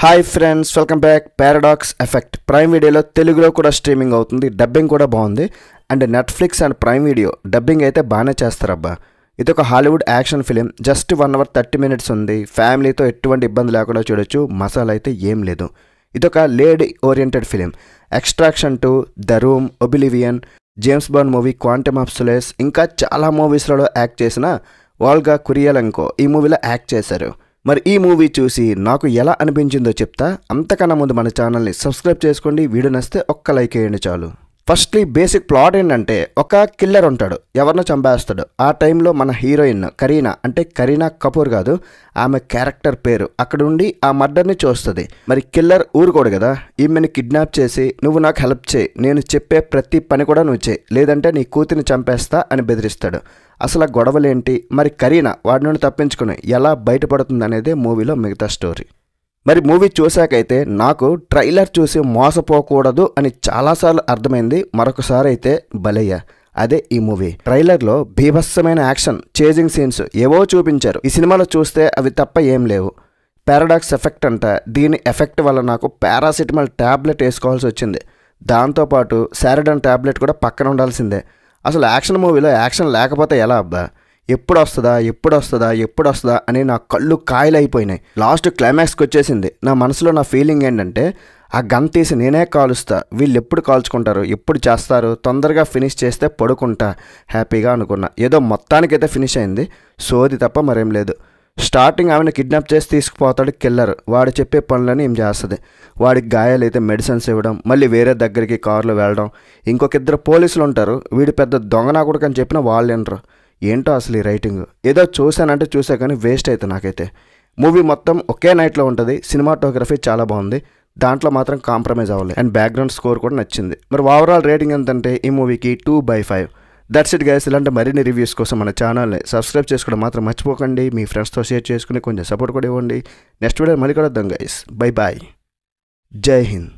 Hi friends, welcome back. Paradox effect prime వీడియోలో తెలుగులో కూడా స్ట్రీమింగ్ అవుతుంది. డబ్బింగ్ కూడా బాగుంది. And Netflix and prime video dubbing అయితే బాగానే చేస్తారబ్బా. ఇది ఒక Hollywood action film. Just 1 hour 30 minutes ఉంది. ఫ్యామిలీతో ఎటువంటి ఇబ్బంది లేకుండా చూడొచ్చు. మసాలా అయితే ఏం లేదు. ఇదొక lady oriented film. Extraction 2, the room, oblivion, James Bond movie quantum of solace, ఇంకా చాలా మూవీస్లలో యాక్ట్ చేసిన వాల్గా కురియలెంకో ఈ మూవీలో యాక్ట్ చేశారు. మరి ఈ మూవీ చూసి నాకు ఎలా అనిపించిందో చెప్తా. అంతకన్నా ముందు మన ఛానల్ని సబ్స్క్రైబ్ చేసుకోండి. వీడియో నచ్చితే ఒక్క లైక్ వేయండి చాలు. ఫస్ట్లీ బేసిక్ ప్లాట్ ఏంటంటే, ఒక కిల్లర్ ఉంటాడు, ఎవరినో చంపేస్తాడు. ఆ టైంలో మన హీరోయిన్ కరీనా, అంటే కరీనా కపూర్ కాదు, ఆమె క్యారెక్టర్ పేరు, అక్కడ ఉండి ఆ మర్డర్ని చూస్తుంది. మరి కిల్లర్ ఊరుకోడు కదా, ఈమెని కిడ్నాప్ చేసి నువ్వు నాకు హెల్ప్ చేయి, నేను చెప్పే ప్రతి పని కూడా నువ్వు చేయి, లేదంటే నీ కూతురిని చంపేస్తా అని బెదిరిస్తాడు. అసలు ఆ గొడవలేంటి, మరి కరీనా వాడి నుండి తప్పించుకుని ఎలా బయటపడుతుంది అనేదే మూవీలో మిగతా స్టోరీ. మరి మూవీ చూశాకైతే నాకు ట్రైలర్ చూసి మోసపోకూడదు అని చాలాసార్లు అర్థమైంది. మరొకసారి అయితే బలయ్యా. అదే ఈ మూవీ. ట్రైలర్లో బీభత్సమైన యాక్షన్, చేజింగ్ సీన్స్ ఏవో చూపించారు. ఈ సినిమాలో చూస్తే అవి తప్ప ఏం లేవు. పారాడాక్స్ ఎఫెక్ట్ అంట. దీని ఎఫెక్ట్ వల్ల నాకు పారాసిటమాల్ ట్యాబ్లెట్ వేసుకోవాల్సి వచ్చింది. దాంతోపాటు సారిడన్ ట్యాబ్లెట్ కూడా పక్కన ఉండాల్సిందే. అసలు యాక్షన్ మూవీలో యాక్షన్ లేకపోతే ఎలా అబ్బా? ఎప్పుడు వస్తుందా అని నా కళ్ళు కాయలైపోయినాయి. లాస్ట్ క్లైమాక్స్కి వచ్చేసింది. నా మనసులో నా ఫీలింగ్ ఏంటంటే, ఆ గన్ తీసి నేనే కాలుస్తా, వీళ్ళు ఎప్పుడు కాల్చుకుంటారు, ఎప్పుడు చేస్తారు, తొందరగా ఫినిష్ చేస్తే పడుకుంటా హ్యాపీగా అనుకున్నా. ఏదో మొత్తానికైతే ఫినిష్ అయింది. సోది తప్ప మరేం లేదు. స్టార్టింగ్ ఆమెను కిడ్నాప్ చేసి తీసుకుపోతాడు కిల్లర్. వాడు చెప్పే పనులని ఏం చేస్తుంది. వాడికి గాయాలైతే మెడిసిన్స్ ఇవ్వడం, మళ్ళీ వేరే దగ్గరికి కారులో వెళ్ళడం. ఇంకొక 2 పోలీసులు ఉంటారు. వీడు పెద్ద దొంగనాకుడు అని చెప్పిన వాళ్ళు వినరు. ఏంటో అసలు ఈ రైటింగ్. ఏదో చూశానంటే చూసా కానీ వేస్ట్ అయితే నాకైతే. మూవీ మొత్తం ఒకే నైట్లో ఉంటుంది. సినిమాటోగ్రఫీ చాలా బాగుంది. దాంట్లో మాత్రం కాంప్రమైజ్ అవ్వలేదు. అండ్ బ్యాక్గ్రౌండ్ స్కోర్ కూడా నచ్చింది. మరి ఓవరాల్ రేటింగ్ ఎంతంటే ఈ మూవీకి 2/5. That's it guys. ఇలాంటి మరిన్ని రివ్యూస్ కోసం మన ఛానల్ని సబ్స్క్రైబ్ చేసుకోవడం మాత్రం మర్చిపోకండి. మీ ఫ్రెండ్స్తో షేర్ చేసుకుని కొంచెం సపోర్ట్ కూడా ఇవ్వండి. నెక్స్ట్ వీడియో మళ్ళీ కలుద్దాం గైస్. Bye bye. జై హింద్.